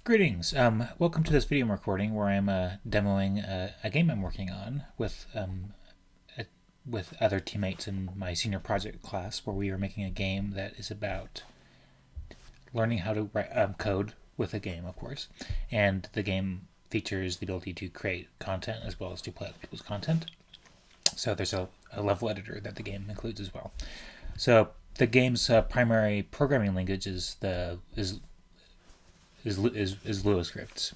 Greetings. Welcome to this video I'm recording where I'm demoing a game I'm working on with other teammates in my senior project class, where we are making a game that is about learning how to write code with a game, of course. And the game features the ability to create content as well as to play other people's content. So there's a level editor that the game includes as well. So the game's primary programming language is Lua Scripts,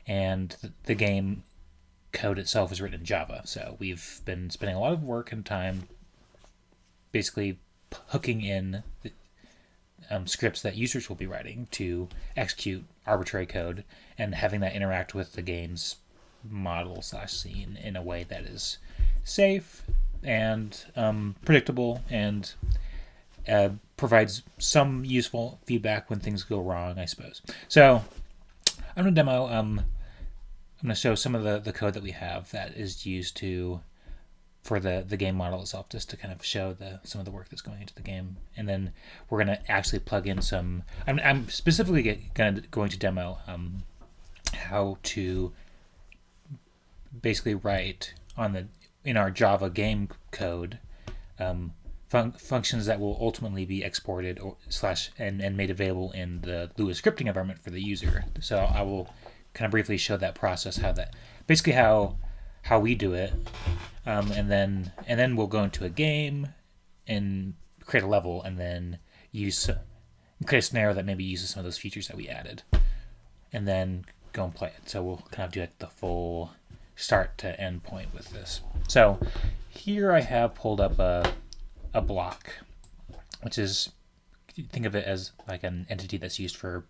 and the game code itself is written in Java. So we've been spending a lot of work and time basically hooking in scripts that users will be writing to execute arbitrary code and having that interact with the game's model/scene in a way that is safe and predictable and provides some useful feedback when things go wrong, I suppose. So I'm going to demo, I'm going to show some of the code that we have that is used for the game model itself, just to kind of show some of the work that's going into the game. And then we're going to actually plug in some, I'm specifically going to demo how to basically write in our Java game code functions that will ultimately be exported and made available in the Lua scripting environment for the user. So I will kind of briefly show that process, how we do it, and then we'll go into a game and create a level, and then create a scenario that maybe uses some of those features that we added, and then go and play it. So we'll kind of do the full start to end point with this. So here I have pulled up a block, which is, think of it as like an entity that's used for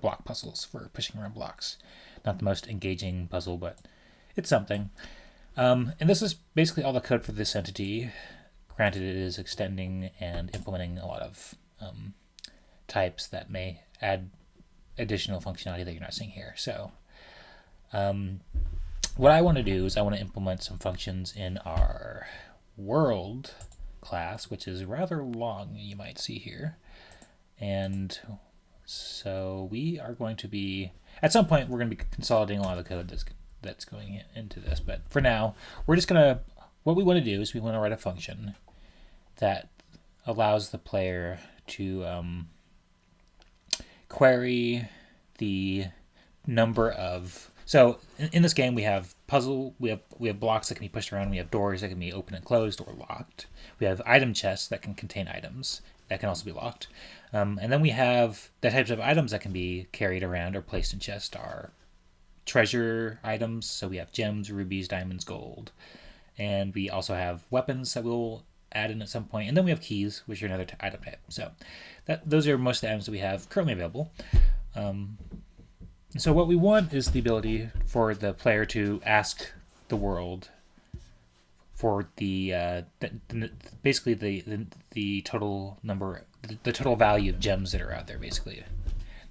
block puzzles, for pushing around blocks. Not the most engaging puzzle, but it's something. And this is basically all the code for this entity. Granted, it is extending and implementing a lot of types that may add additional functionality that you're not seeing here. So what I want to do is I want to implement some functions in our world class, which is rather long, you might see here. And so we are going to be, at some point, we're going to be consolidating a lot of the code that's going into this. But for now, we're just going to, what we want to do is we want to write a function that allows the player to query the number of, so in this game we have we have blocks that can be pushed around, we have doors that can be open and closed or locked, we have item chests that can contain items that can also be locked, and then we have the types of items that can be carried around or placed in chests are treasure items, so we have gems, rubies, diamonds, gold, and we also have weapons that we'll add in at some point, and then we have keys, which are another item type. So those are most of the items that we have currently available. So what we want is the ability for the player to ask the world for basically the total number, the total value of gems that are out there, basically.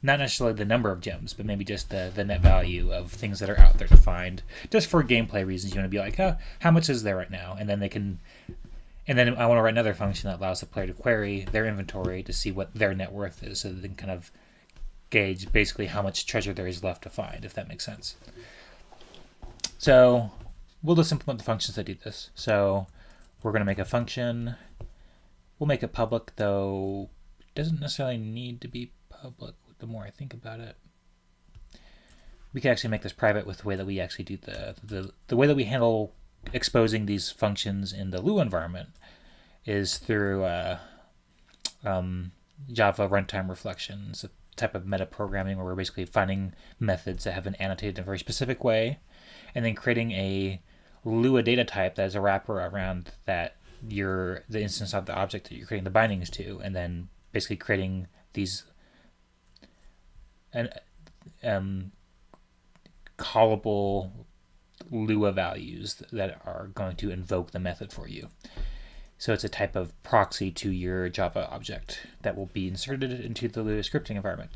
Not necessarily the number of gems, but maybe just the net value of things that are out there to find. Just for gameplay reasons, you want to be like, how much is there right now? And then I want to write another function that allows the player to query their inventory to see what their net worth is, so that they can kind of gauge basically how much treasure there is left to find, if that makes sense. So we'll just implement the functions that do this. So we're going to make a function. We'll make it public, though it doesn't necessarily need to be public the more I think about it. We can actually make this private with the way that we actually do the way that we handle exposing these functions in the Lua environment is through Java runtime reflections, a type of meta programming where we're basically finding methods that have been annotated in a very specific way, and then creating a Lua data type that is a wrapper around the instance of the object that you're creating the bindings to, and then basically creating these callable Lua values that are going to invoke the method for you. So it's a type of proxy to your Java object that will be inserted into the Lua scripting environment.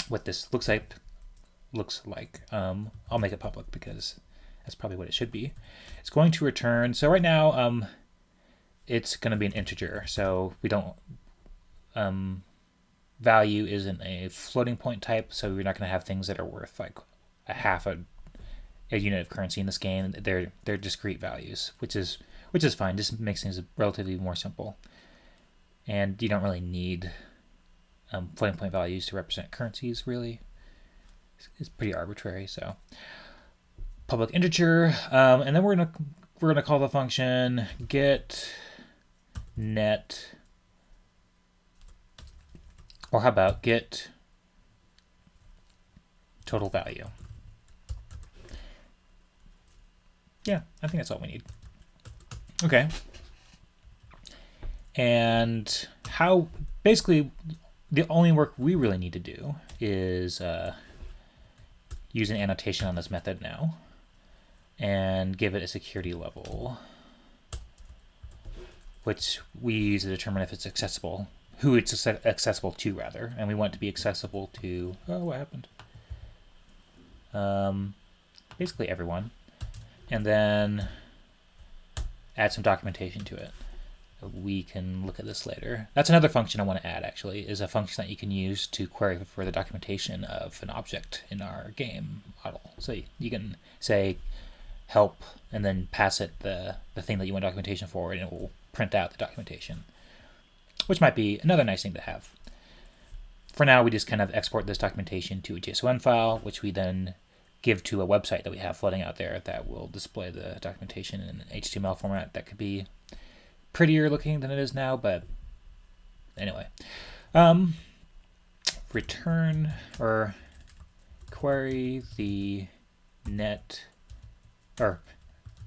What this looks like, I'll make it public because that's probably what it should be. It's going to return, so right now it's going to be an integer, so we don't value isn't a floating point type, so you're not going to have things that are worth like a half a unit of currency in this game. They're discrete values, which is fine. Just makes things relatively more simple. And you don't really need floating point values to represent currencies, really. It's pretty arbitrary. So public integer, and then we're gonna call the function get net, or how about get total value. Yeah, I think that's all we need. Okay. And how, basically, the only work we really need to do is use an annotation on this method now and give it a security level, which we use to determine if it's accessible, who it's accessible to, rather. And we want it to be accessible to, oh, what happened? Basically everyone. And then add some documentation to it. We can look at this later. That's another function I want to add, actually, is a function that you can use to query for the documentation of an object in our game model. So you can say help and then pass it the thing that you want documentation for, and it will print out the documentation, which might be another nice thing to have. For now, we just kind of export this documentation to a JSON file, which we then give to a website that we have floating out there that will display the documentation in an HTML format that could be prettier looking than it is now, but anyway. Return or query the net, or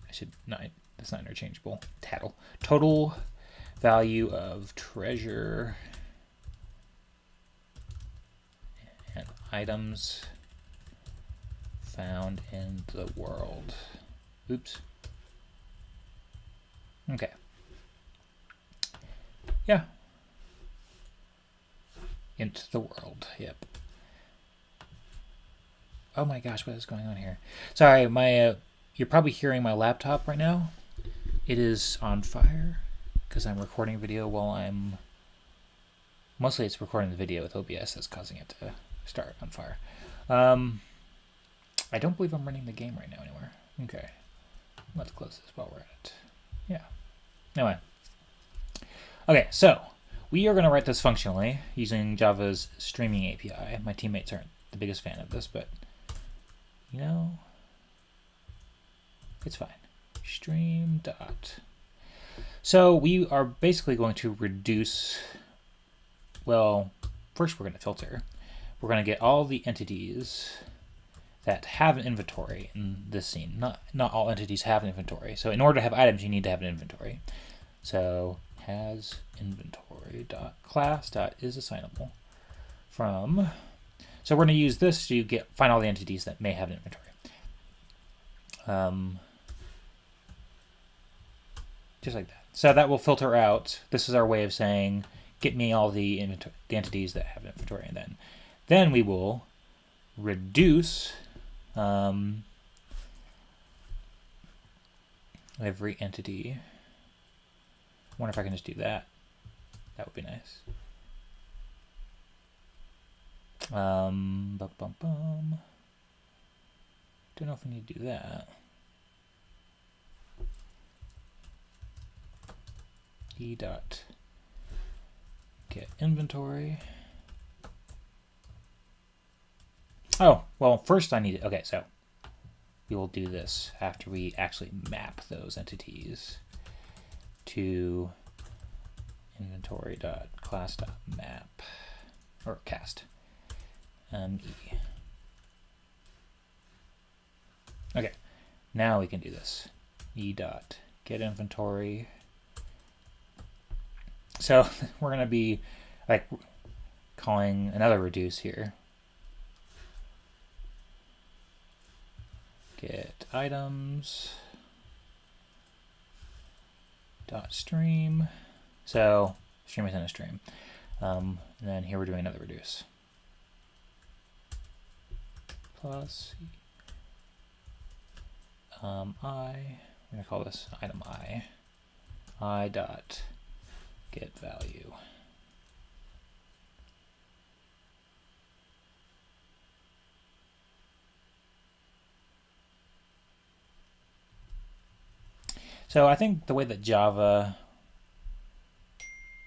I should not, that's not interchangeable, total value of treasure and items found in the world. Oops. Okay. Yeah. Into the world. Yep. Oh my gosh, what is going on here? Sorry, my you're probably hearing my laptop right now. It is on fire because I'm recording video while I'm... Mostly it's recording the video with OBS that's causing it to start on fire. I don't believe I'm running the game right now anywhere. Okay. Let's close this while we're at it. Yeah. Anyway. Okay, so we are going to write this functionally using Java's streaming API. My teammates aren't the biggest fan of this, but you know, it's fine. Stream dot. So we are basically going to reduce, well, first we're going to filter. We're going to get all the entities that have an inventory in this scene. Not all entities have an inventory. So in order to have items, you need to have an inventory. So has inventory dot class dot is assignable from. So we're going to use this to find all the entities that may have an inventory. Just like that. So that will filter out. This is our way of saying, get me all the entities that have an inventory, and then we will reduce every entity. I wonder if I can just do that. That would be nice. Don't know if we need to do that. E dot get inventory. Oh, well, first I need to, okay, so we will do this after we actually map those entities to inventory.class.map or cast. E. Okay, now we can do this. E dot get inventory. So we're going to be like calling another reduce here. Get items dot stream. So stream within a stream. And then here we're doing another reduce. Plus we're gonna call this item I dot get value. So I think the way that Java,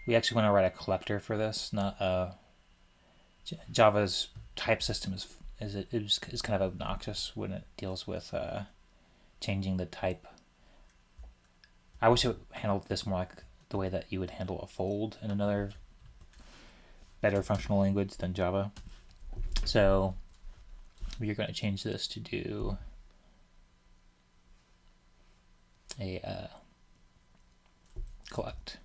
we actually want to write a collector for this, not Java's type system is kind of obnoxious when it deals with changing the type. I wish it handled this more like the way that you would handle a fold in another better functional language than Java. So we're going to change this to do a collect.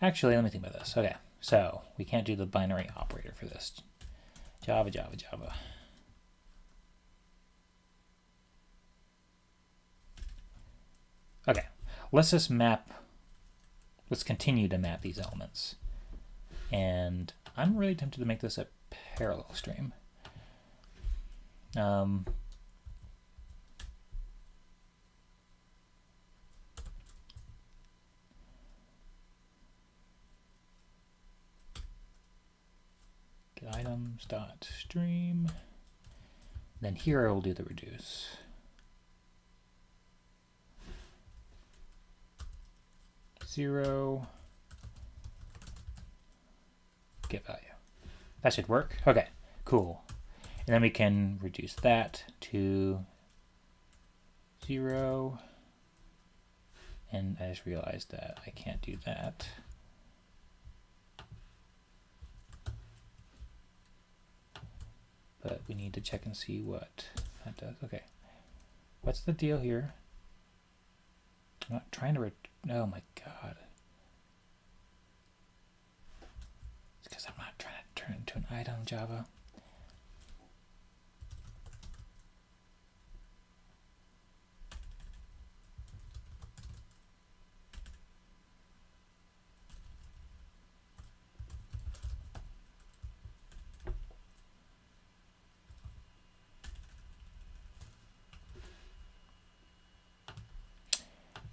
Actually, let me think about this. Okay, so we can't do the binary operator for this. Java. Okay, let's continue to map these elements. And I'm really tempted to make this a parallel stream. Get items dot stream. Then here I will do the reduce. Zero. Get value. That should work. Okay, cool. And then we can reduce that to 0. And I just realized that I can't do that. But we need to check and see what that does. Okay. What's the deal here? I'm not trying to oh my god. It's because I'm not trying to turn it into an item Java.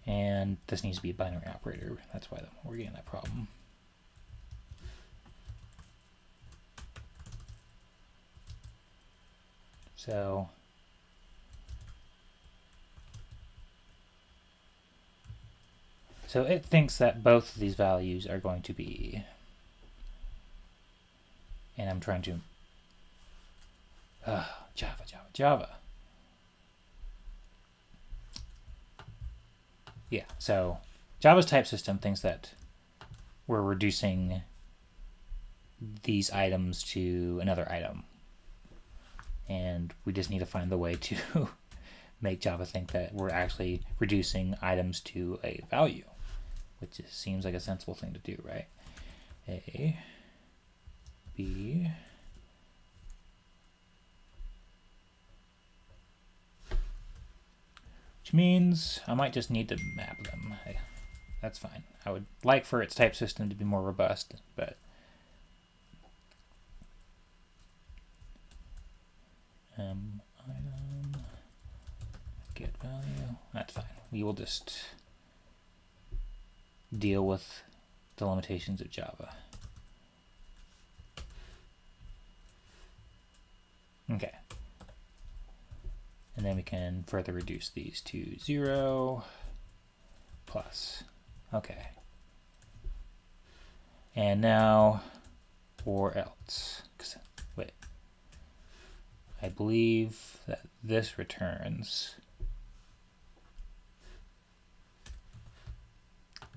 And this needs to be a binary operator. That's why we're getting that problem. So it thinks that both of these values are going to be, and I'm trying to, Java. Yeah, so Java's type system thinks that we're reducing these items to another item. And we just need to find the way to make Java think that we're actually reducing items to a value, which just seems like a sensible thing to do, right? A, B, which means I might just need to map them. That's fine. I would like for its type system to be more robust, but item get value. That's fine. We will just deal with the limitations of Java. Okay. And then we can further reduce these to 0 plus. Okay. And now, or else. Wait. I believe that this returns.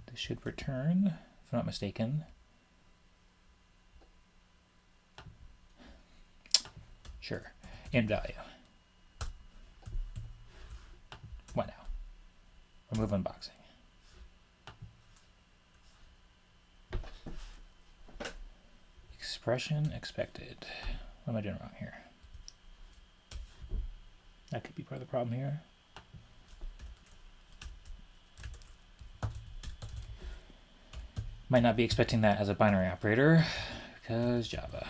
This should return, if I'm not mistaken. Sure. Int value. What now? Remove unboxing. Expression expected. What am I doing wrong here? That could be part of the problem here. Might not be expecting that as a binary operator because Java.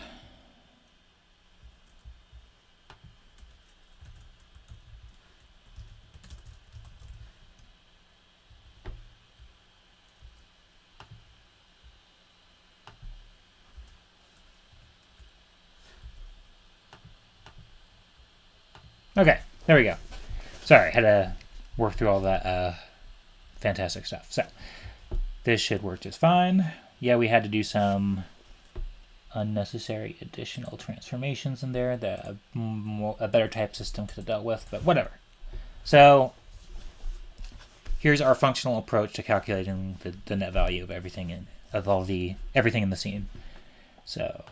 Okay, there we go. Sorry, I had to work through all that fantastic stuff. So this should work just fine. Yeah, we had to do some unnecessary additional transformations in there that a better type system could have dealt with, but whatever. So here's our functional approach to calculating the net value of everything everything in the scene. So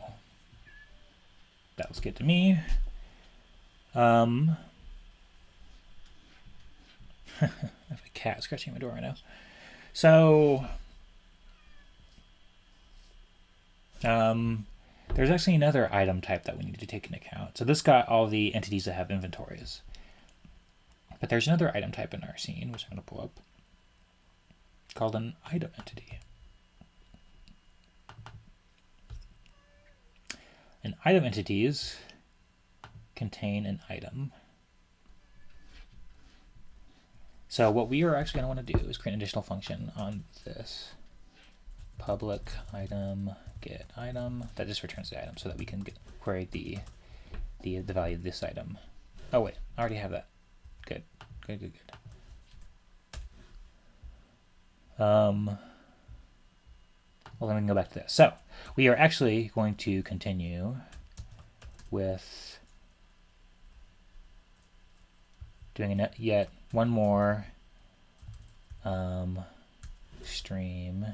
that was good to me. I have a cat scratching my door right now. So there's actually another item type that we need to take into account. So this got all the entities that have inventories. But there's another item type in our scene, which I'm going to pull up, called an item entity. And item entities contain an item. So what we are actually going to want to do is create an additional function on this public item get item that just returns the item so that we can query the value of this item. Oh wait, I already have that. Good. Well, then we can go back to this. So we are actually going to continue with doing yet one more stream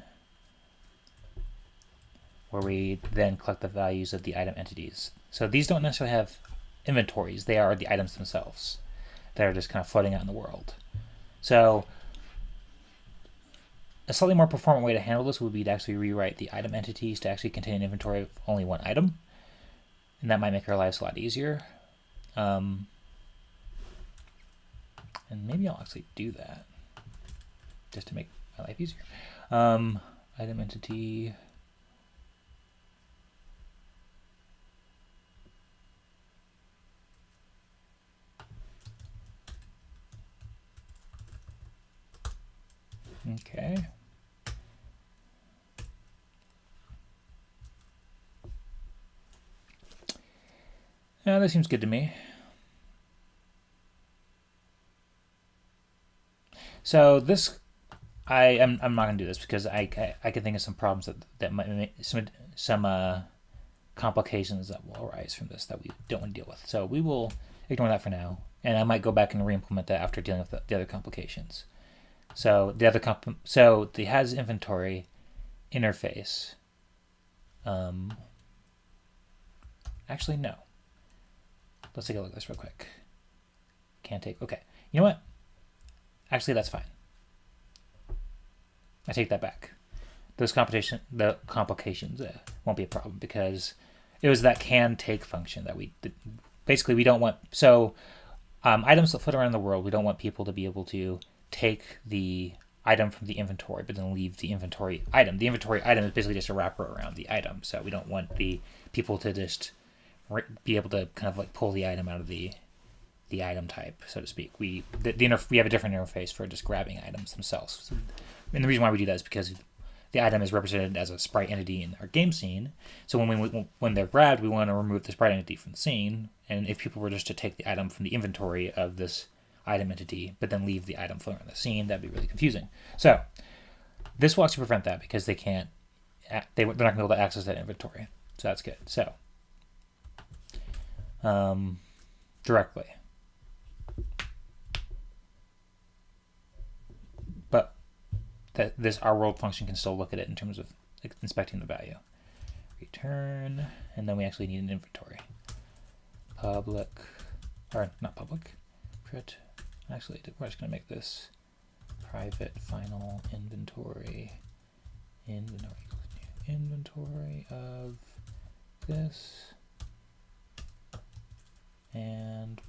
where we then collect the values of the item entities. So these don't necessarily have inventories. They are the items themselves that are just kind of floating out in the world. So a slightly more performant way to handle this would be to actually rewrite the item entities to actually contain an inventory of only one item. And that might make our lives a lot easier. And maybe I'll actually do that just to make my life easier. Item entity. Okay. Yeah, that seems good to me. So this, I'm not going to do this because I can think of some problems that might make some complications that will arise from this that we don't want to deal with. So we will ignore that for now, and I might go back and re-implement that after dealing with the other complications. So the has inventory interface. Actually, no. Let's take a look at this real quick. Can't take. Okay. You know what? Actually, that's fine. I take that back. The complications won't be a problem because it was that can take function that we basically we don't want. So items that float around the world, we don't want people to be able to take the item from the inventory, but then leave the inventory item. The inventory item is basically just a wrapper around the item, so we don't want the people to just be able to kind of like pull the item out of the item type, so to speak. We have a different interface for just grabbing items themselves. And the reason why we do that is because the item is represented as a sprite entity in our game scene. So when they're grabbed, we want to remove the sprite entity from the scene. And if people were just to take the item from the inventory of this item entity, but then leave the item floating around the scene, that'd be really confusing. So this will actually prevent that because they're not going to be able to access that inventory. So that's good. So directly. But our world function can still look at it in terms of inspecting the value. Return, and then we actually need an inventory. Public, or not public, print. Actually, we're just going to make this private final inventory inventory of this, and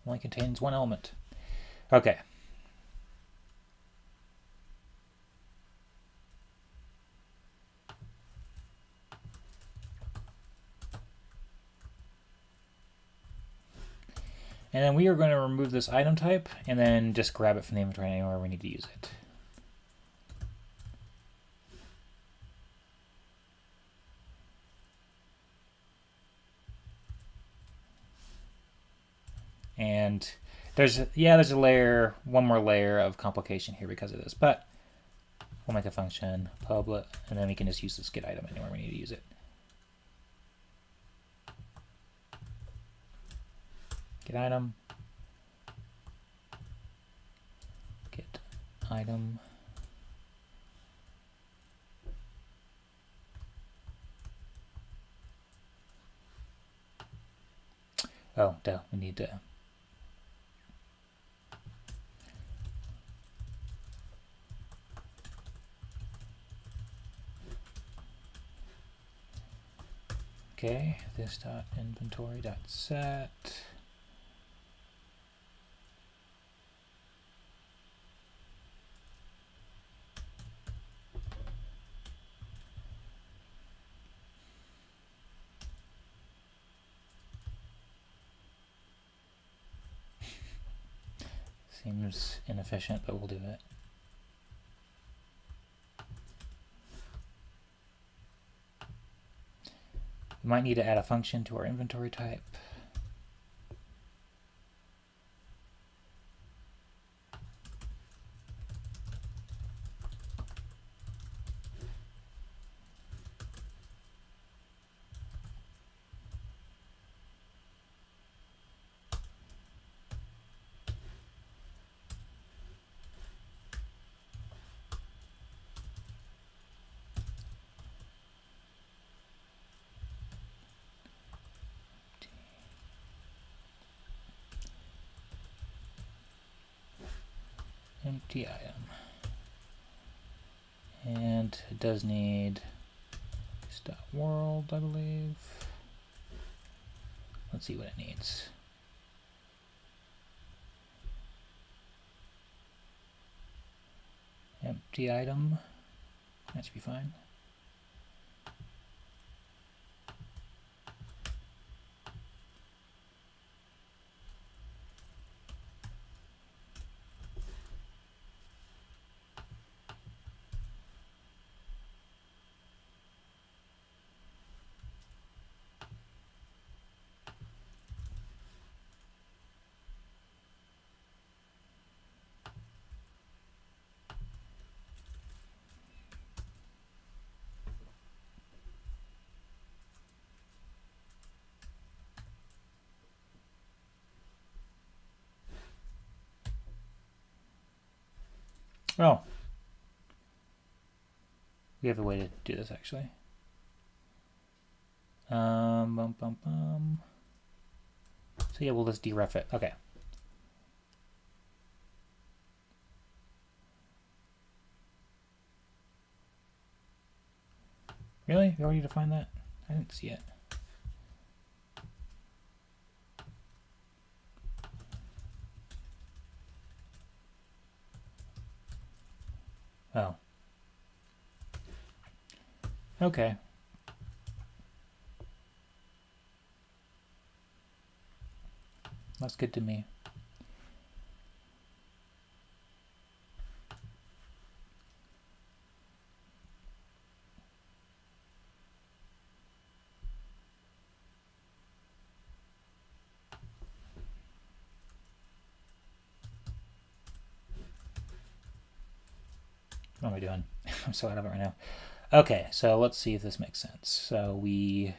only contains one element. Okay. And then we are going to remove this item type and then just grab it from the inventory anywhere we need to use it. And there's a layer, one more layer of complication here because of this, but we'll make a function public, and then we can just use this get item anywhere we need to use it. Get item. Get item. Oh, duh, we need to. Okay, this dot inventory dot set. Seems inefficient, but we'll do it. We might need to add a function to our inventory type. Empty item. And it does need .world, I believe. Let's see what it needs. Empty item. That should be fine. Oh, we have a way to do this actually. So yeah, we'll just deref it. Okay. Really? We already defined that? I didn't see it. Oh. Okay. That's good to me. What am I doing? I'm so out of it right now. Okay, so let's see if this makes sense. So we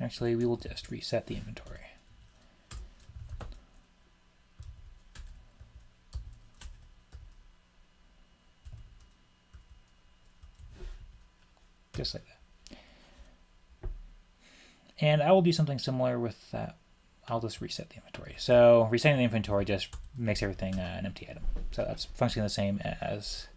actually we will just reset the inventory. Just like that. And I will do something similar with that. I'll just reset the inventory. So resetting the inventory just makes everything an empty item. So that's functionally the same as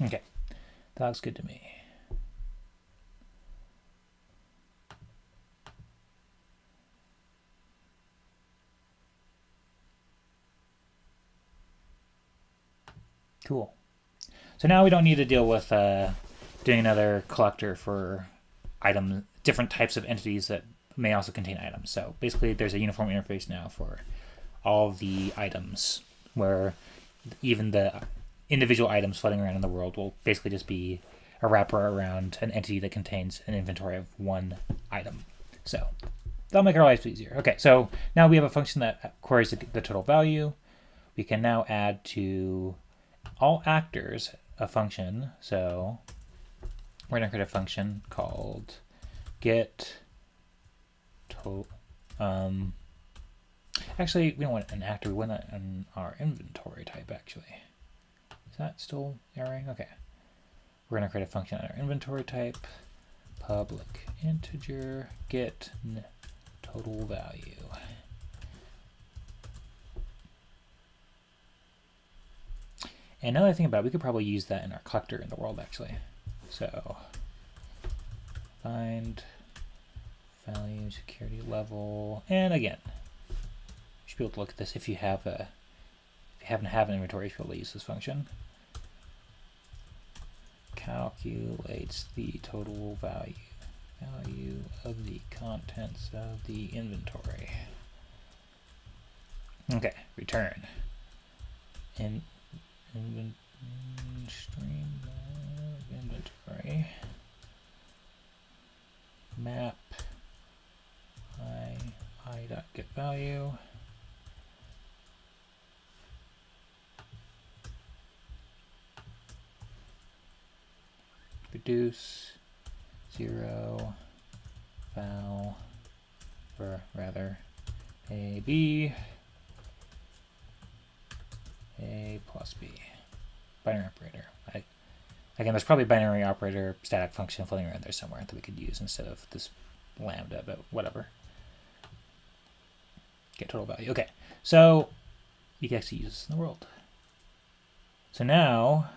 Okay, that looks good to me. Cool. So now we don't need to deal with doing another collector for items, different types of entities that may also contain items. So basically there's a uniform interface now for all of the items, where even the individual items floating around in the world will basically just be a wrapper around an entity that contains an inventory of one item. So that'll make our lives easier. Okay, so now we have a function that queries the total value. We can now add to all actors a function. So we're going to create a function called get total. Actually, we don't want an actor. We want that in our inventory type, actually. Is that still erroring? Okay. We're going to create a function on our inventory type. Public integer get total value. And another thing about it, we could probably use that in our collector in the world, actually. So find value, security level, and again, you should be able to look at this if you have a, if you happen to have an inventory, you should be able to use this function. Calculates the total value of the contents of the inventory. Okay, return. Stream inventory map I dot get value reduce 0 val or rather a b a plus b binary operator. Again, there's probably a binary operator static function floating around there somewhere that we could use instead of this lambda, but whatever. Get total value. Okay, so you can actually use this in the world. So now,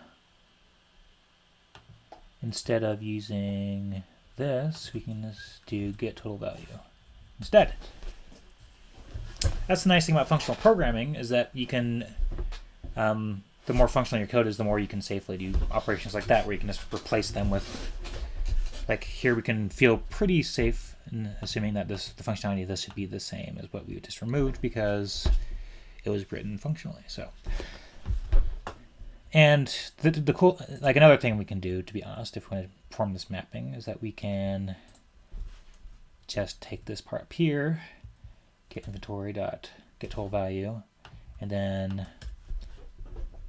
instead of using this, we can just do get total value instead. That's the nice thing about functional programming, is that you can, the more functional your code is, the more you can safely do operations like that, where you can just replace them with, like here we can feel pretty safe in assuming that the functionality of this should be the same as what we just removed because it was written functionally. So, and the cool, like another thing we can do, to be honest, if we want to perform this mapping, is that we can just take this part up here, get inventory dot get total value, and then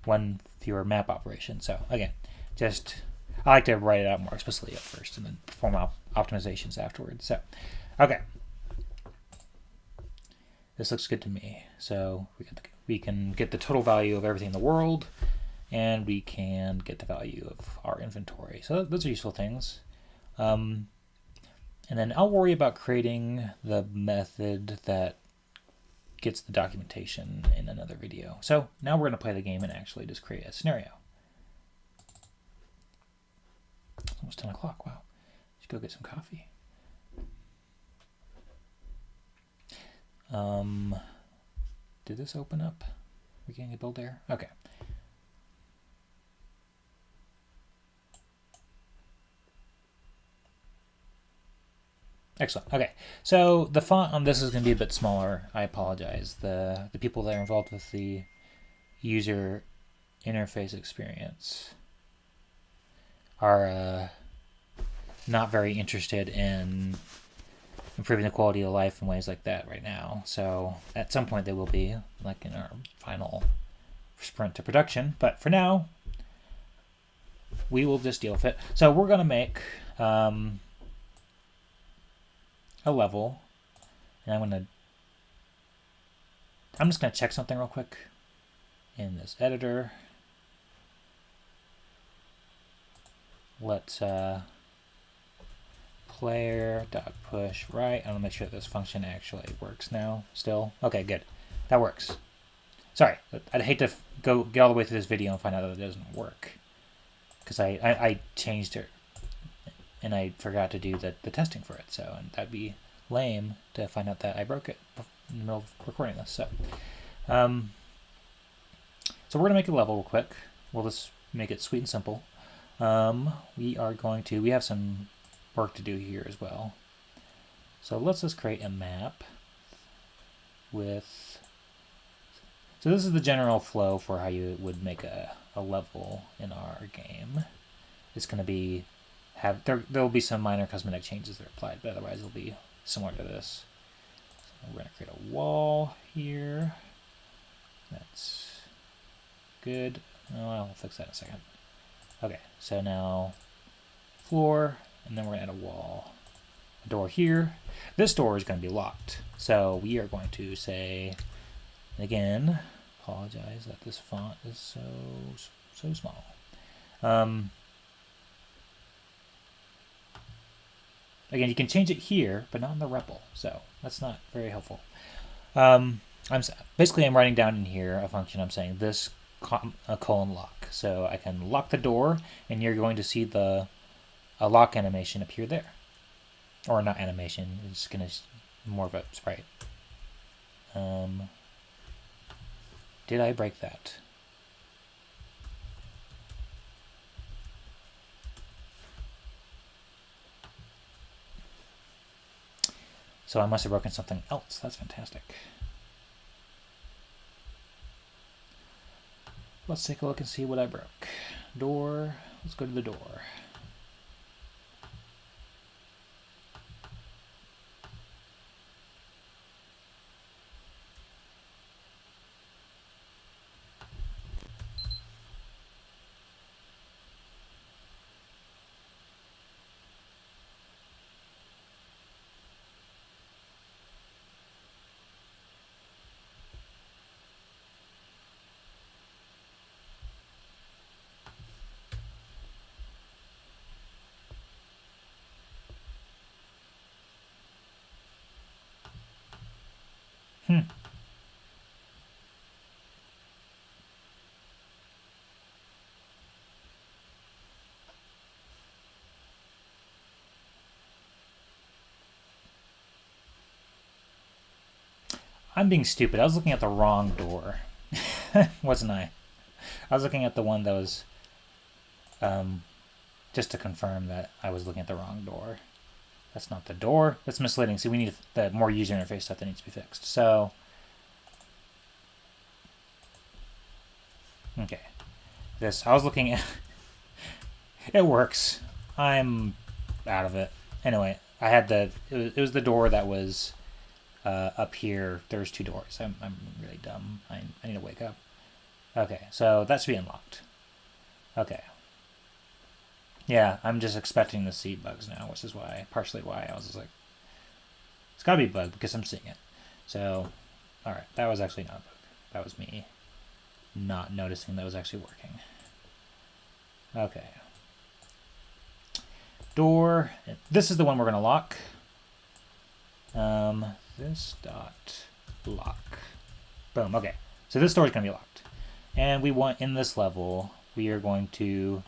one fewer map operation. So again, just I like to write it out more explicitly at first and then perform optimizations afterwards. So, okay, this looks good to me. So we can get the total value of everything in the world, and we can get the value of our inventory. So those are useful things. And then I'll worry about creating the method that gets the documentation in another video. So now we're going to play the game and actually just create a scenario. It's almost 10 o'clock. Wow. Should go get some coffee. Did this open up? We're getting a build there? Okay. Excellent. Okay, so the font on this is going to be a bit smaller. I apologize. The people that are involved with the user interface experience are not very interested in improving the quality of life in ways like that right now. So at some point they will be, like in our final sprint to production. But for now, we will just deal with it. So we're going to make a level, and I'm just going to check something real quick in this editor. Let's player.push right. I want to make sure that this function actually works now still. Okay, good. That works. Sorry, I'd hate to go get all the way through this video and find out that it doesn't work. because I changed it and I forgot to do the testing for it. So and that'd be lame to find out that I broke it in the middle of recording this. So we're gonna make a level real quick. We'll just make it sweet and simple. We have some work to do here as well. So let's just create a map with. So this is the general flow for how you would make a level in our game. It's going to be there will be some minor cosmetic changes that are applied, but otherwise it'll be similar to this. So we're going to create a wall here. That's good. Oh, I'll fix that in a second. Okay, so now floor, and then we're going to add a wall. A door here. This door is going to be locked. So we are going to say, again, apologize that this font is so small. Again, you can change it here, but not in the REPL, so that's not very helpful. I'm writing down in here a function. I'm saying this colon lock, so I can lock the door, and you're going to see a lock animation appear there, or not animation. It's gonna more of a sprite. Did I break that? So I must have broken something else. That's fantastic. Let's take a look and see what I broke. Door. Let's go to the door. I'm being stupid. I was looking at the wrong door. Wasn't I? I was looking at the one that was just to confirm that I was looking at the wrong door. That's not the door. That's misleading. See, we need the more user interface stuff that needs to be fixed. So, okay. I was looking at... It works. I'm out of it. Anyway, I had it was the door that was up here. There's two doors. I'm really dumb. I need to wake up. Okay, so that should be unlocked. Okay. Yeah, I'm just expecting to see bugs now, which is partially why I was just like, it's gotta be a bug because I'm seeing it. So, alright, that was actually not a bug. That was me not noticing that was actually working. Okay. Door. This is the one we're gonna lock. This dot lock. Boom, okay. So this door is gonna be locked. And we want, in this level, we are going to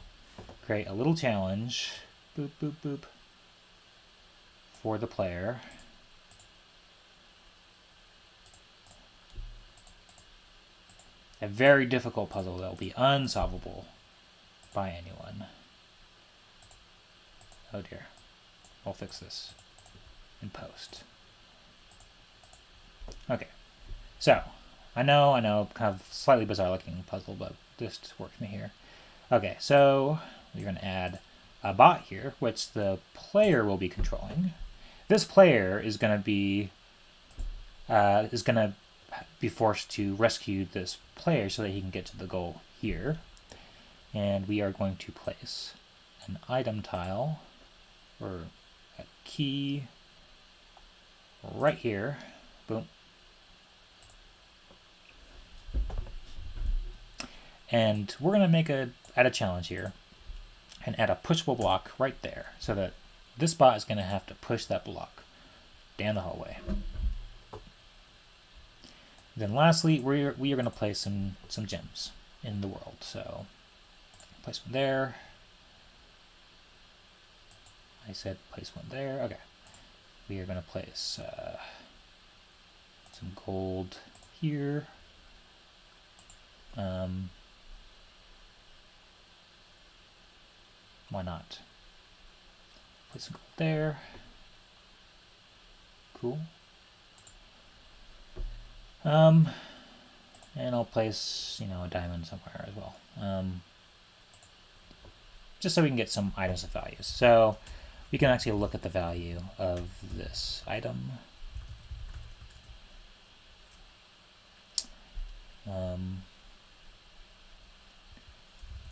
create a little challenge, boop, boop, boop, for the player. A very difficult puzzle that will be unsolvable by anyone. Oh dear. We'll fix this in post. Okay. So, I know, kind of slightly bizarre looking puzzle, but just works me here. Okay, so we're going to add a bot here, which the player will be controlling. This player is going to be forced to rescue this player so that he can get to the goal here. And we are going to place an item tile or a key right here. Boom. And we're going to add a challenge here and add a pushable block right there so that this bot is going to have to push that block down the hallway. Then lastly, we are going to place some gems in the world. So place one there, I said place one there. Okay. We are going to place some gold here. Why not? Place some gold there. Cool. And I'll place, a diamond somewhere as well. Just so we can get some items of values. So we can actually look at the value of this item.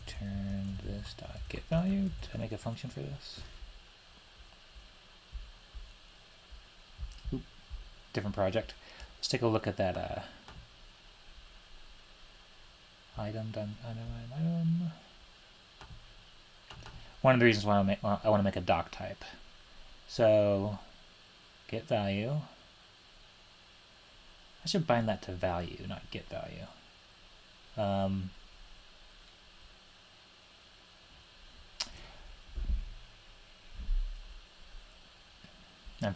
Turn this dot get value. Did I make a function for this? Oop, different project. Let's take a look at that item. One of the reasons why I want to make a doc type. So get value. I should bind that to value, not get value. I'm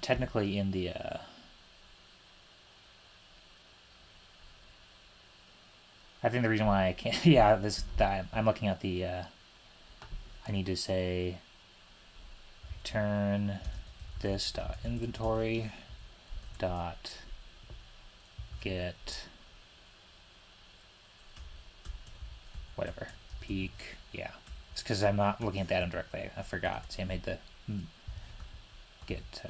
technically in the I think the reason why I can't I'm looking at the I need to say return this dot inventory dot get whatever peak. Yeah, it's because I'm not looking at the item directly. I forgot. See, I made the get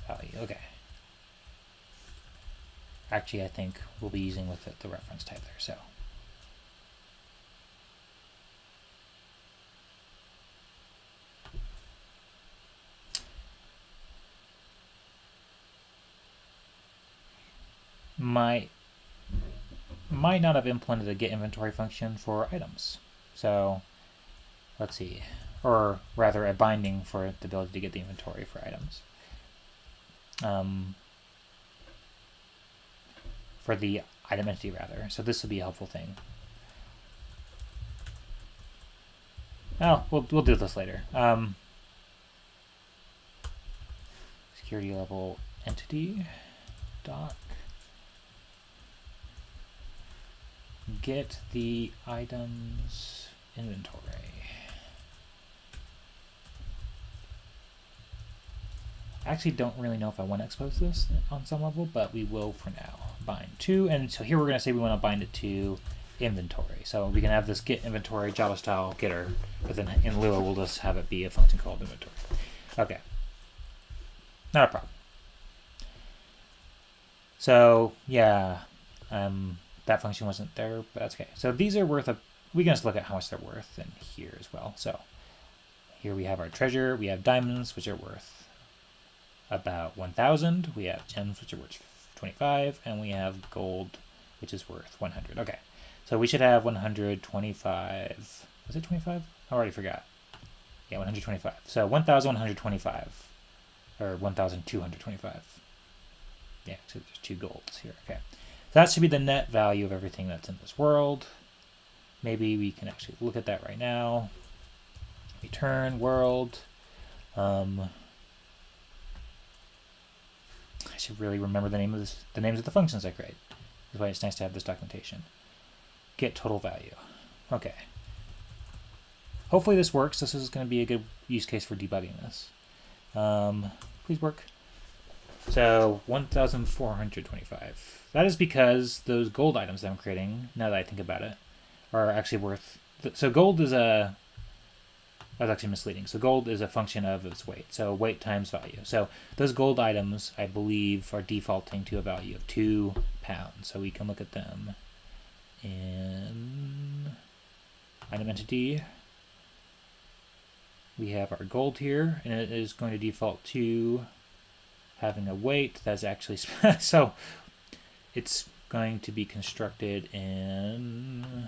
value. Okay. Actually, I think we'll be using with the reference type there. So. Might not have implemented a get inventory function for items. So let's see. Or rather a binding for the ability to get the inventory for items. For the item entity rather. So this will be a helpful thing. Oh, we'll do this later. Security level entity doc get the items inventory. I actually don't really know if I want to expose this on some level, but we will for now. Bind to, and so here we're going to say we want to bind it to inventory. So we can have this get inventory Java style getter, but then in Lua we'll just have it be a function called inventory. Okay, not a problem. So yeah, that function wasn't there, but that's okay. So these are worth we can just look at how much they're worth in here as well. So here we have our treasure, we have diamonds, which are worth about 1,000. We have gems, which are worth 25, and we have gold, which is worth 100. Okay, so we should have 125. Was it 25? I already forgot. Yeah, 125. So 1,125, or 1,225. Yeah, so there's 2 golds here. Okay, so that should be the net value of everything that's in this world. Maybe we can actually look at that right now. Return world. I should really remember the names of the functions I create. That's why it's nice to have this documentation. Get total value. Okay. Hopefully this works. This is going to be a good use case for debugging this. Please work. So 1,425. That is because those gold items that I'm creating, now that I think about it, are actually worth. So gold is a. That's actually misleading. So gold is a function of its weight. So weight times value. So those gold items, I believe, are defaulting to a value of 2 pounds. So we can look at them in item entity. We have our gold here, and it is going to default to having a weight that's actually so it's going to be constructed in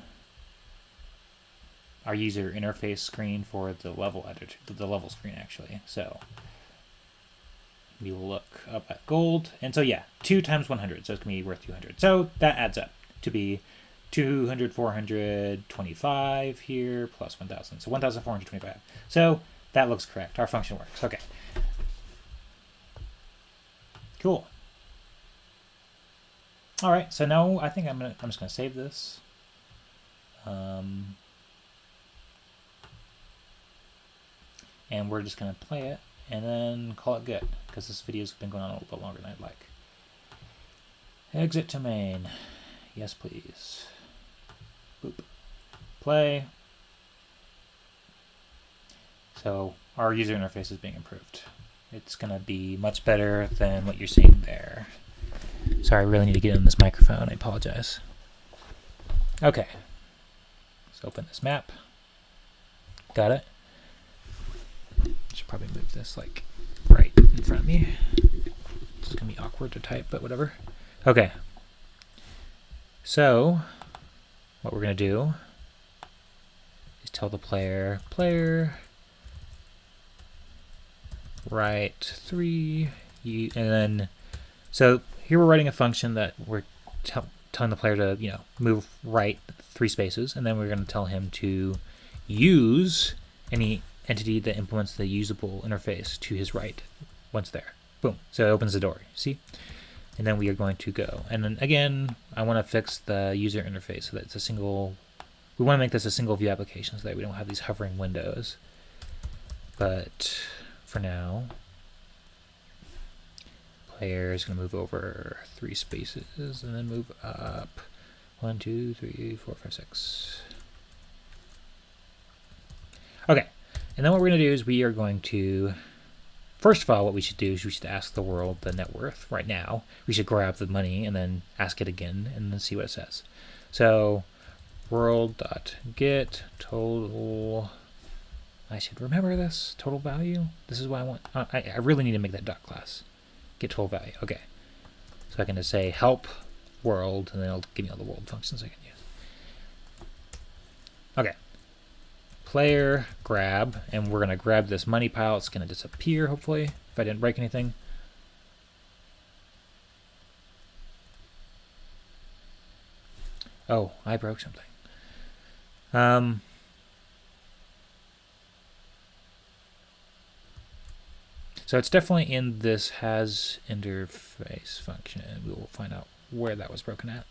our user interface screen for the level editor, the level screen actually. So we will look up at gold, and so yeah, 2 times 100, so it's gonna be worth 200. So that adds up to be 200, 425 here plus 1,000, so 1,425. So That looks correct. Our function works. Okay. Cool. All right. So now I think I'm just gonna save this. And we're just gonna play it and then call it good because this video's been going on a little bit longer than I'd like. Exit to main. Yes, please. Boop. Play. So our user interface is being improved. It's going to be much better than what you're seeing there. Sorry, I really need to get in this microphone. I apologize. Okay. Let's open this map. Got it. Should probably move this like right in front of me. It's going to be awkward to type, but whatever. Okay. So what we're going to do is tell the player right 3 and then so here we're writing a function that we're telling the player to move right 3 spaces, and then we're going to tell him to use any entity that implements the usable interface to his right once there. Boom. So it opens the door. See? And then we are going to go. And then again, I want to fix the user interface so that it's a single. We want to make this a single view application so that we don't have these hovering windows. But for now, player is going to move over 3 spaces and then move up 1, 2, 3, 4, 5, 6. Okay. And then what we're going to do is we are going to, first of all, what we should do is we should ask the world the net worth right now. We should grab the money and then ask it again and then see what it says. So world.get total, I should remember this, total value. This is what I want. I really need to make that dot class. Get total value. Okay. So I can just say help world, and then it'll give me all the world functions I can use. Okay. Player grab, and we're going to grab this money pile. It's going to disappear, hopefully, if I didn't break anything. Oh, I broke something. So it's definitely in this has interface function, and we will find out where that was broken at.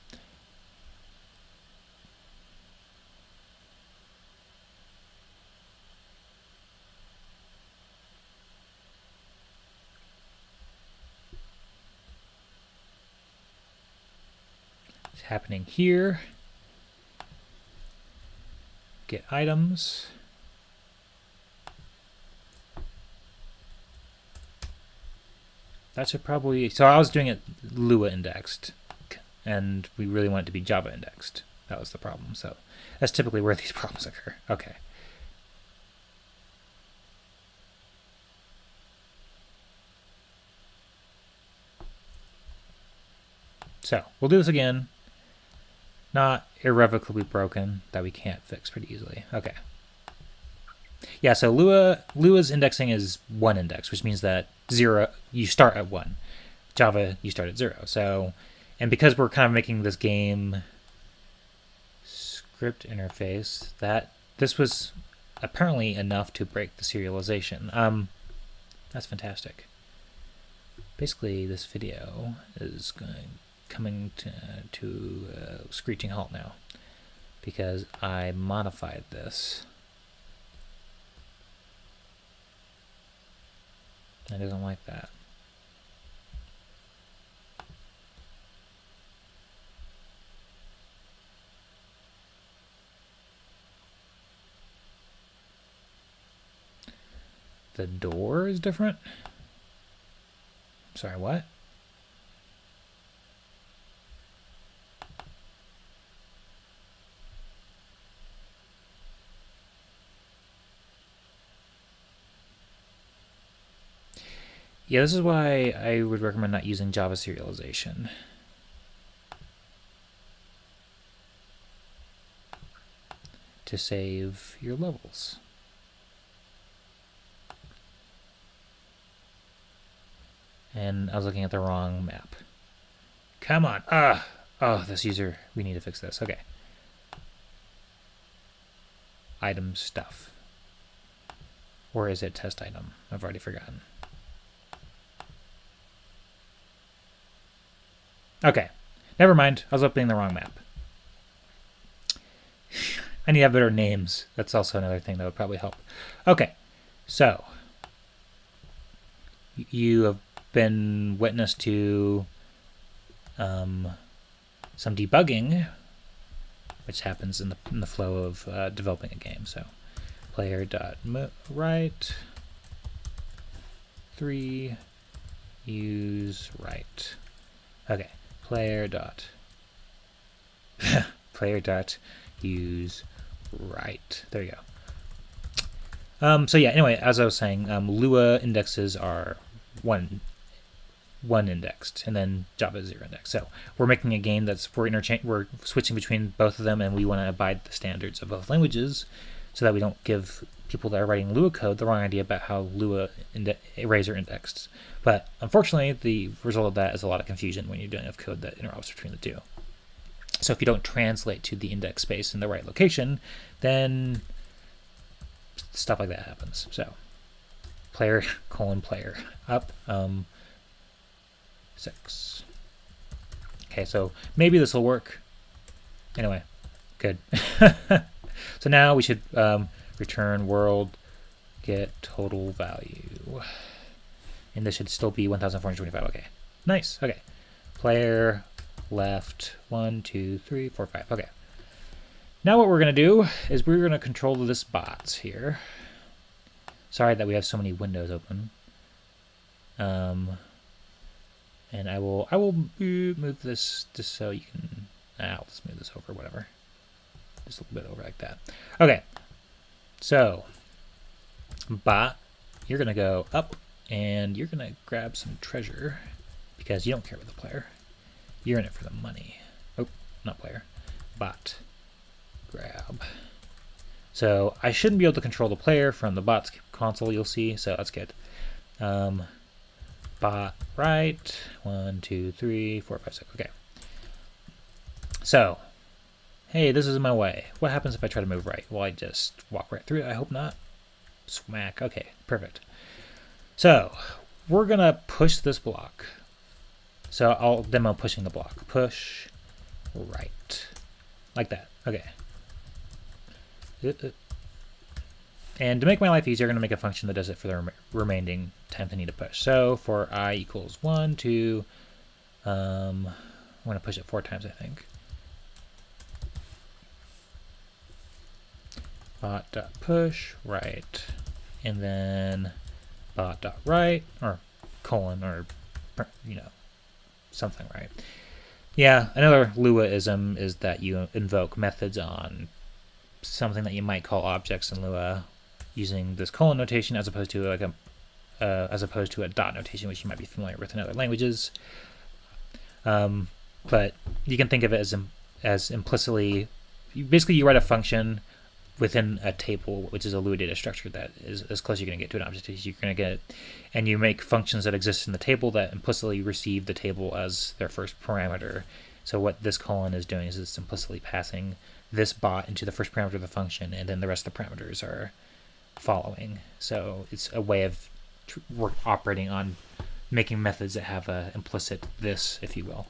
It's happening here. Get items. That should probably, so I was doing it Lua indexed, and we really want it to be Java indexed. That was the problem. So that's typically where these problems occur. Okay. So we'll do this again. Not irrevocably broken, that we can't fix pretty easily. Okay. Yeah, so Lua's indexing is 1 index, which means that 0, you start at 1. Java, you start at 0. So, and because we're kind of making this game script interface, that this was apparently enough to break the serialization. That's fantastic. Basically, this video is coming to a screeching halt now because I modified this. I doesn't like that. The door is different? Sorry, what? Yeah, this is why I would recommend not using Java serialization. To save your levels. And I was looking at the wrong map. Come on. Oh, this user. We need to fix this. Okay. Item stuff. Or is it test item? I've already forgotten. Okay. Never mind. I was opening the wrong map. I need to have better names. That's also another thing that would probably help. Okay. So, you have been witness to some debugging, which happens in the flow of developing a game. So, player.write 3 use write. Okay, player dot use write. There you go. So yeah, anyway, as I was saying, Lua indexes are one indexed, and then Java is 0 indexed. So we're making a game that's we're switching between both of them, and we want to abide the standards of both languages, so that we don't give people that are writing Lua code the wrong idea about how Lua arrays are indexed. But unfortunately, the result of that is a lot of confusion when you're dealing with code that interrupts between the two. So if you don't translate to the index space in the right location, then stuff like that happens. So player : player up 6. Okay, so maybe this will work. Anyway, good. So now we should return world get total value, and this should still be 1,425. Okay, nice. Okay, player left 1 2 3 4 5. Okay, now what we're gonna do is we're gonna control this bots here. Sorry that we have so many windows open. And I will move this just so you can. I'll just move this over, whatever. Just a little bit over like that. Okay. So, bot, you're gonna go up and you're gonna grab some treasure because you don't care about the player. You're in it for the money. Oh, not player. Bot. Grab. So I shouldn't be able to control the player from the bot's console, you'll see, so that's good. Bot right. 1 2 3 4 5 6. Okay. So, hey, this is my way. What happens if I try to move right? Well, I just walk right through it. I hope not. Smack. Okay, perfect. So, we're going to push this block. So, I'll demo pushing the block. Push right. Like that. Okay. And to make my life easier, I'm going to make a function that does it for the remaining times I need to push. So, for I equals 1, 2, I'm going to push it 4 times, I think. Bot.push right, and then bot.write, or colon, or, you know, something, right? Yeah, another Lua-ism is that you invoke methods on something that you might call objects in Lua using this colon notation as opposed to like a dot notation, which you might be familiar with in other languages. But you can think of it as implicitly, basically you write a function within a table, which is a Lua data structure that is as close as you're going to get to an object as you're going to get, and you make functions that exist in the table that implicitly receive the table as their first parameter. So what this colon is doing is it's implicitly passing this bot into the first parameter of the function, and then the rest of the parameters are following. So it's a way of operating on making methods that have a implicit this, if you will,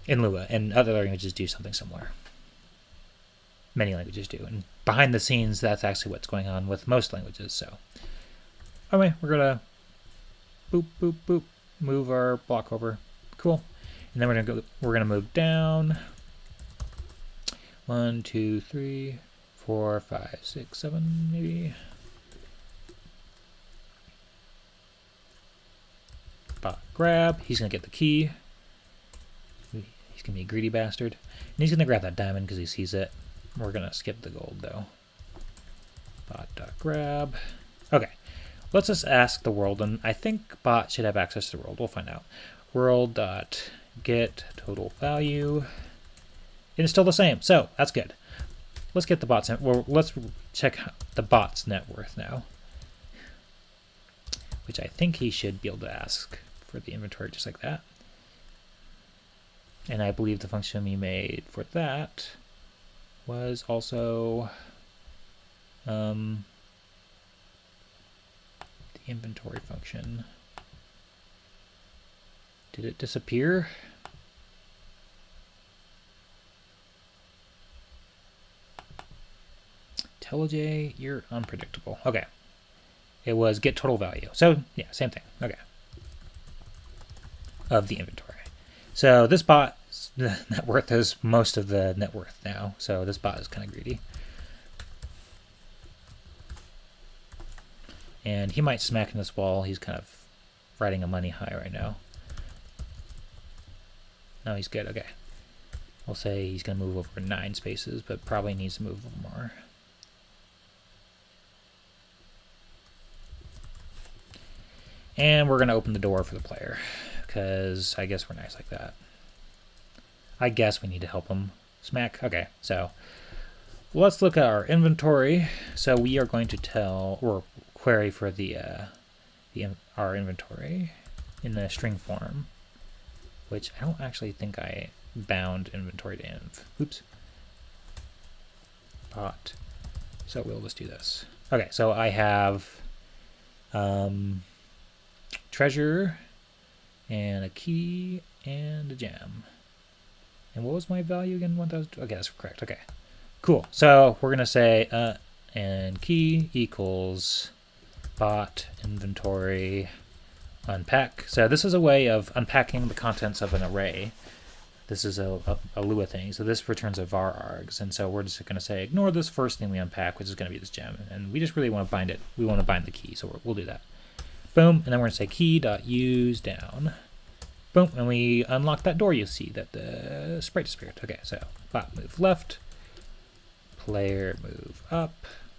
in Lua, and other languages do something similar. Many languages do, and behind the scenes, that's actually what's going on with most languages. So, anyway, we're gonna boop boop boop move our block over. Cool, and then we're gonna move down. 1 2 3 4 5 6 7 maybe. Bot grab. He's gonna get the key. He's gonna be a greedy bastard, and he's gonna grab that diamond because he sees it. We're gonna skip the gold though. Bot.grab. Okay, let's just ask the world, and I think bot should have access to the world. We'll find out. World.get total value. And it's still the same, so that's good. Let's get the bot's let's check the bot's net worth now, which I think he should be able to ask for the inventory just like that. And I believe the function we made for that was also inventory function. Did it disappear? IntelliJ, you're unpredictable. Okay. It was get total value. So, yeah, same thing. Okay. Of the inventory. So this bot, the net worth is most of the net worth now. So this bot is kind of greedy. And he might smack in this wall. He's kind of riding a money high right now. No, he's good. Okay. We'll say he's going to move over 9 spaces, but probably needs to move more. And we're going to open the door for the player, because I guess we're nice like that. I guess we need to help him smack. Okay, so let's look at our inventory. So we are going to tell, or query for our inventory in the string form, which I don't actually think I bound inventory to inv. Oops. Bot. So we'll just do this. Okay, so I have treasure and a key and a gem. And what was my value again? 1,000. Okay, that's correct. Okay, cool. So we're gonna say and key equals bot inventory unpack. So this is a way of unpacking the contents of an array. This is a Lua thing. So this returns a var args, and so we're just gonna say ignore this first thing we unpack, which is gonna be this gem, and we just really want to bind it. We want to bind the key, so we'll do that. Boom, and then we're gonna say key.use down. Boom, and we unlock that door. You see that the sprite disappeared. Okay, so bot move left, player move up,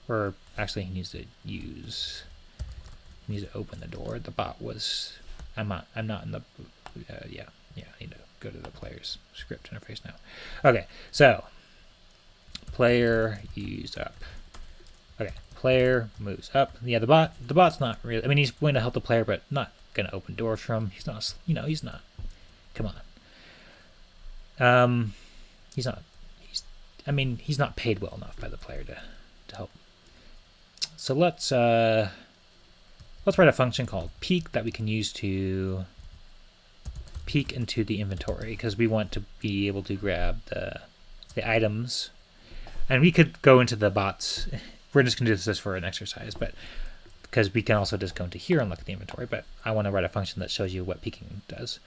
or actually he needs to use. He needs to open the door. The bot was. I'm not in the. Yeah. I need to go to the player's script interface now. Okay, so player use up. Okay, player moves up. Yeah, the bot's not really. I mean, he's going to help the player, but not going to open doors for him. He's not. He's not. Come on. He's not. He's not paid well enough by the player to help. So let's write a function called peek that we can use to peek into the inventory, because we want to be able to grab the items, and we could go into the bots. We're just going to do this for an exercise, but because we can also just go into here and look at the inventory, but I want to write a function that shows you what peeking does.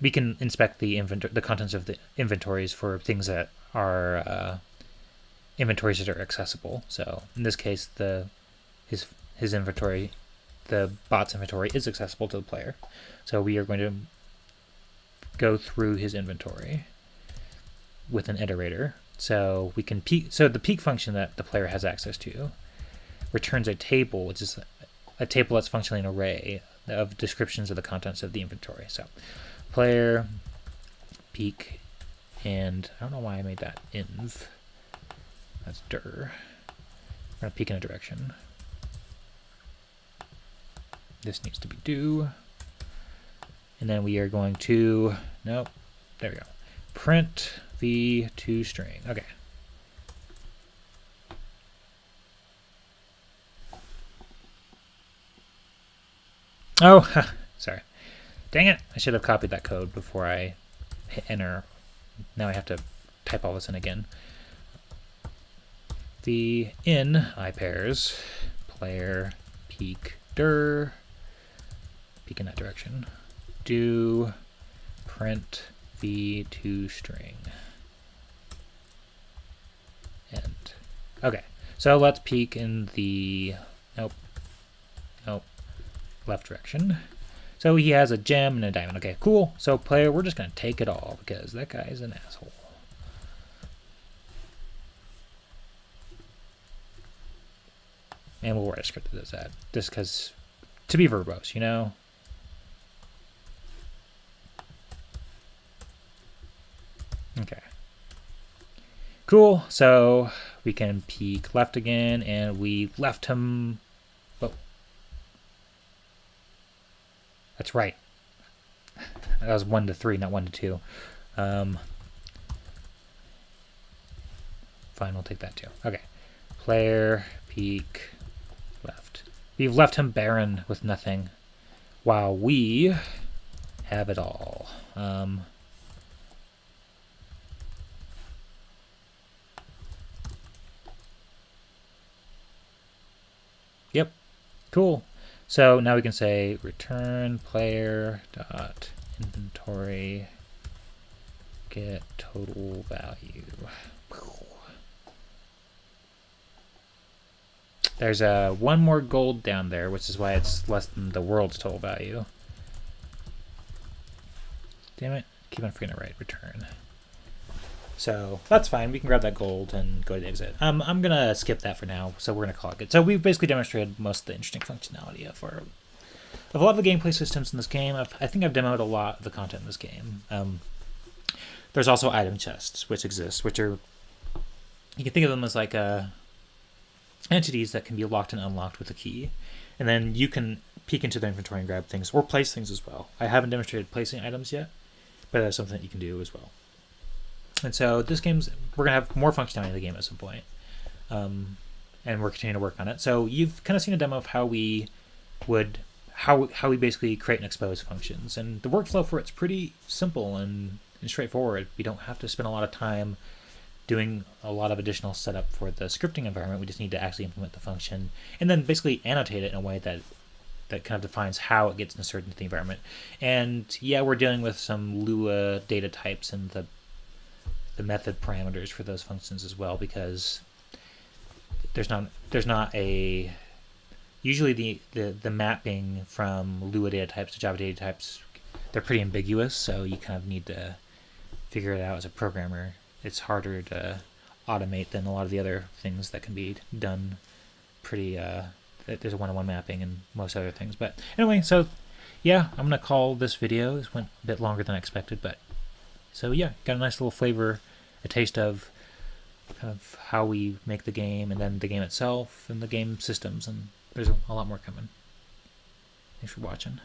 We can inspect the contents of the inventories for things that are inventories that are accessible. So in this case, his inventory, the bot's inventory, is accessible to the player. So we are going to go through his inventory with an iterator. So we can peek. So the peek function that the player has access to returns a table, which is a table that's functionally an array of descriptions of the contents of the inventory. So player peek, and I don't know why I made that inv. That's dir. We're gonna peek in a direction. This needs to be do. And then we are going to, nope, there we go. Print the toString. Okay. Oh, sorry. Dang it. I should have copied that code before I hit enter. Now I have to type all this in again. The in iPairs player peek dir, peek in that direction. Do print the toString. End. Okay, so let's peek in the nope, left direction. So he has a gem and a diamond. Okay, cool. So player, we're just gonna take it all because that guy's an asshole. And we'll write a script that does that, just because, to be verbose, you know. Okay. Cool. So we can peek left again, and we left him. Whoa. That's right. That was 1 to 3, not 1 to 2. Fine, we'll take that too. Okay. Player peek left. We've left him barren with nothing, while we have it all. Yep, cool. So now we can say return player dot inventory get total value. There's one more gold down there, which is why it's less than the world's total value. Damn it, keep on forgetting to write return. So that's fine. We can grab that gold and go to the exit. I'm gonna skip that for now, so we're gonna call it good. So we've basically demonstrated most of the interesting functionality of a lot of the gameplay systems in this game. I think I've demoed a lot of the content in this game. There's also item chests which exist, which are, you can think of them as like entities that can be locked and unlocked with a key, and then you can peek into the inventory and grab things or place things as well. I haven't demonstrated placing items yet, but that's something that you can do as well. And so this game's, we're gonna have more functionality in the game at some point, and we're continuing to work on it. So you've kind of seen a demo of how we basically create and expose functions, and the workflow for it's pretty simple and straightforward. We don't have to spend a lot of time doing a lot of additional setup for the scripting environment. We just need to actually implement the function and then basically annotate it in a way that kind of defines how it gets inserted into the environment. And yeah, we're dealing with some Lua data types and the method parameters for those functions as well, because there's not a, usually the mapping from Lua data types to Java data types, they're pretty ambiguous, so you kind of need to figure it out as a programmer. It's harder to automate than a lot of the other things that can be done pretty, there's a one-on-one mapping and most other things. But anyway, so yeah, I'm going to call this video. This went a bit longer than I expected, but so yeah, got a nice little flavor, a taste of kind of how we make the game, and then the game itself and the game systems, and there's a lot more coming. Thanks for watching.